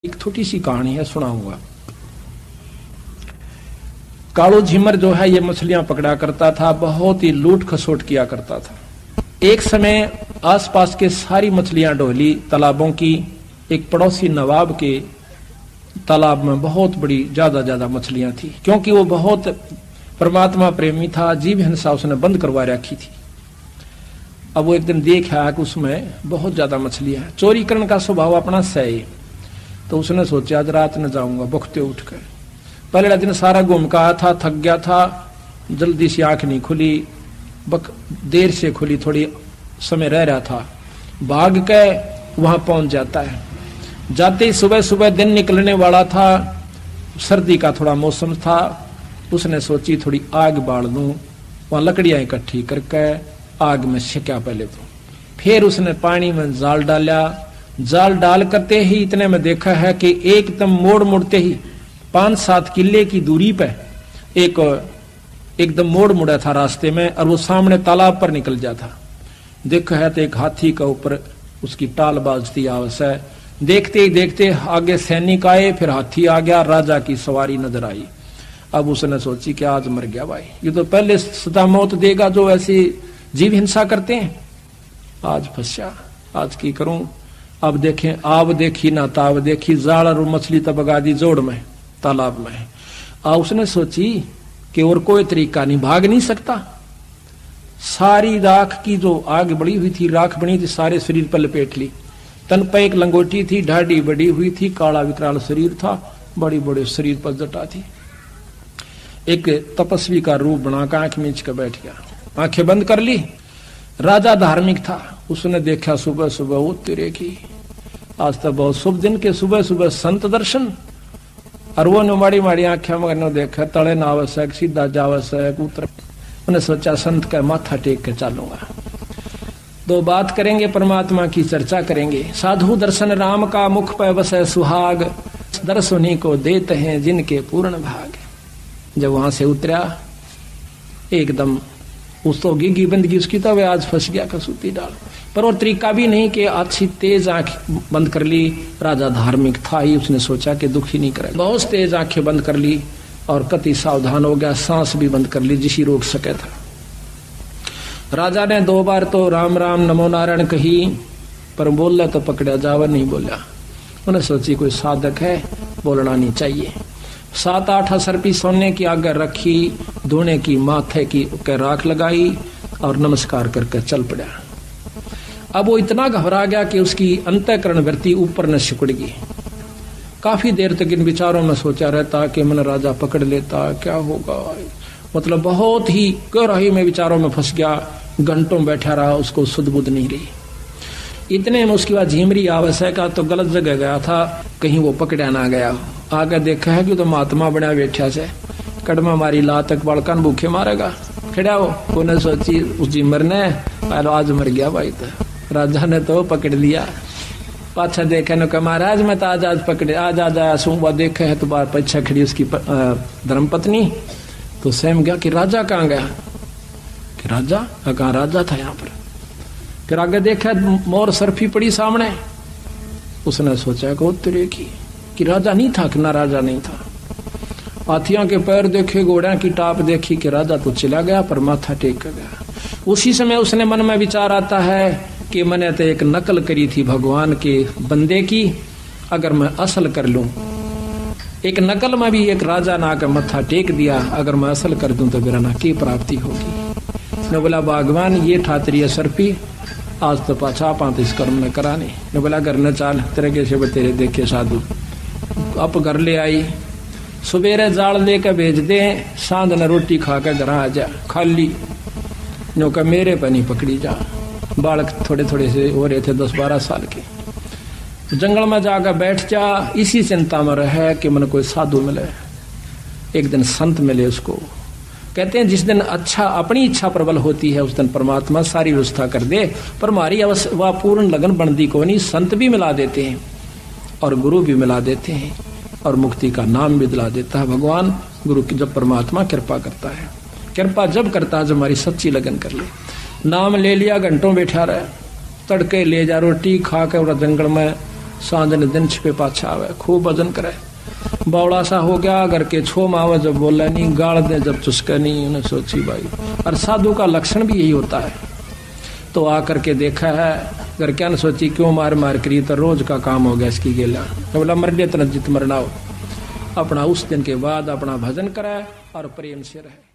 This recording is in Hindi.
एक छोटी सी कहानी है, सुनाऊंगा। कालू झिमर जो है ये मछलियां पकड़ा करता था, बहुत ही लूट खसोट किया करता था। एक समय आसपास के सारी मछलियां ढोली तालाबों की। एक पड़ोसी नवाब के तालाब में बहुत बड़ी ज्यादा मछलियां थी, क्योंकि वो बहुत परमात्मा प्रेमी था। जीव हिंसा उसने बंद करवा रखी थी। अब वो एक दिन देखा कि उसमें बहुत ज्यादा मछलियां हैं। चोरी करने का स्वभाव अपना सही, तो उसने सोचा आज रात न जाऊंगा बखते उठकर। पहले दिन सारा घूम का आया था, थक गया था, जल्दी से आंख नहीं खुली, देर से खुली, थोड़ी समय रह रहा था। भाग के वहां पहुंच जाता है। जाते ही सुबह सुबह दिन निकलने वाला था, सर्दी का थोड़ा मौसम था। उसने सोची थोड़ी आग बाल दूं, वहां लकड़ियां इकट्ठी करके आग में सेका पहले तो। फिर उसने पानी में जाल डाला। जाल डाल करते ही इतने में देखा है कि एकदम मोड़ मुड़ते ही 5-7 किले की दूरी पे एकदम मोड़ मुड़ा था रास्ते में, और वो सामने तालाब पर निकल जाता। देखा है तो एक हाथी का ऊपर उसकी टाल बाजती आवश्य है। देखते ही देखते आगे सैनिक आए, फिर हाथी आ गया, राजा की सवारी नजर आई। अब उसने सोची कि आज मर गया भाई, ये तो पहले सदा मौत देगा जो ऐसी जीव हिंसा करते हैं। आज फंसा, आज की करूं। अब देखें, आव देखी ना ताव देखी, जाल और मछली तबगा दी जोड़ में तालाब में। अब उसने सोची कि और कोई तरीका नहीं, भाग नहीं सकता। सारी राख की जो आग बड़ी हुई थी, राख बनी थी, सारे शरीर पर लपेट ली। तन पर एक लंगोटी थी, ढाडी बड़ी हुई थी, काला विकराल शरीर था, बड़ी बड़े शरीर पर जटा थी। एक तपस्वी का रूप बनाकर आंख मीच कर बैठ गया, आंखें बंद कर ली। राजा धार्मिक था, उसने देखा सुबह सुबह वो तेरे की आज तो बहुत शुभ दिन के सुबह सुबह संत दर्शन। और वो ने माड़ी माड़ी आंखें में देखा, तले न आवश्यक, सीधा जावश्यक उतर। उन्हें सोचा संत का माथा टेक के चालूंगा। दो बात करेंगे, परमात्मा की चर्चा करेंगे। साधु दर्शन राम का, मुख पे बसे सुहाग, दर्शनी को देते हैं जिनके पूर्ण भाग। जब वहां से उतरा एकदम उस तो गिगी बंदगी उसकी, तब आज फंस गया कसूती डाल पर। और तरीका भी नहीं कि अच्छी तेज आंख बंद कर ली। राजा धार्मिक था ही, उसने सोचा कि दुखी नहीं करे। बहुत तेज आंखें बंद कर ली और कति सावधान हो गया, सांस भी बंद कर ली जिसी रोक सके था। राजा ने 2 बार तो राम राम नमो नारायण कही, पर बोला तो पकड़ा जावा, नहीं बोला। उन्हें सोची कोई साधक है, बोलना नहीं चाहिए। 7-8 असरपी सोने की आगे रखी, धोने की माथे की राख लगाई और नमस्कार करके चल पड़ा। अब वो इतना घबरा गया कि उसकी अंतःकरण वृत्ति ऊपर न सिकुड़ गई। काफी देर तक इन विचारों में सोचा रहता कि मन राजा पकड़ लेता, क्या होगा। मतलब बहुत ही गहराई में विचारों में फंस गया। घंटों बैठा रहा, उसको सुध बुध नहीं रही। इतने में उसके बाद झिमरी आवश्यक का तो गलत जगह गया था, कहीं वो पकड़ा ना गया। आगे देखा है कि तो महात्मा बना बैठा से, कड़मा मारी ला तक बालकान भूखे मारेगा। खड़ा हो, उन्हें सोची उस झिमर ने आज मर गया भाई। तो राजा ने तो पकड़ लिया। पाछा देखे न कहा महाराज मैं तो आज पकड़े, आज आया सुबह देखे है तो बार पीछे खड़ी उसकी धर्मपत्नी। तो सहम गया कि राजा कहाँ गया, कि राजा कहाँ, राजा था यहाँ पर। फिर आगे देखा मोर सरफी पड़ी सामने। उसने सोचा कि तेरे की कि राजा नहीं था, कि ना राजा नहीं था। हाथियों के पैर देखे, घोड़ियों की टाप देखी कि राजा तो चला गया, पर माथा टेक कर गया। उसी समय उसने मन में विचार आता है कि मैंने तो एक नकल करी थी भगवान के बंदे की, अगर मैं असल कर लूं, एक नकल में भी एक राजा ना आकर मत्था टेक दिया, अगर मैं असल कर दूं तो मेरा ना की प्राप्ति होगी। उसने बोला भगवान ये ठातरी सरपी, आज तो पाछा पांत इस कर्म न कराने। ने बोला घर न चाल, तेरे कैसे तेरे देखे साधु। आप घर ले आई, सुबेरे जाल लेकर भेज दे, सांझ न रोटी खाकर घर आ जा, खाली नो का मेरे पर नहीं पकड़ी जा। बालक थोड़े थोड़े से हो रहे थे, 10-12 साल के। जंगल में जाकर बैठ जा, इसी चिंता में रहे कि मन कोई साधु मिले, एक दिन संत मिले उसको। कहते हैं जिस दिन अच्छा अपनी इच्छा प्रबल होती है उस दिन परमात्मा सारी व्यवस्था कर दे, पर हमारी वह पूर्ण लगन बनती को नहीं। संत भी मिला देते हैं और गुरु भी मिला देते हैं और मुक्ति का नाम भी दिला देता है भगवान। गुरु की जब परमात्मा कृपा करता है, कृपा जब करता है जब हमारी सच्ची लगन कर ले। नाम ले लिया, घंटों बैठा रहे, तड़के ले जा रोटी खा के और जंगल में सांझ ने दिन छिपे पाछा आवे, खूब भजन करे। बावड़ा सा हो गया, घर के छो मावे जब बोले नहीं, गाड़ दे जब चुसके नहीं। उन्हें सोची भाई, और साधु का लक्षण भी यही होता है। तो आकर के देखा है, घर क्या न सोची क्यों मार मार करी, तो रोज का काम हो गया इसकी गेला। तो बोला मर जित जित मरनाओ। अपना उस दिन के बाद अपना भजन करे और प्रेम से रहे।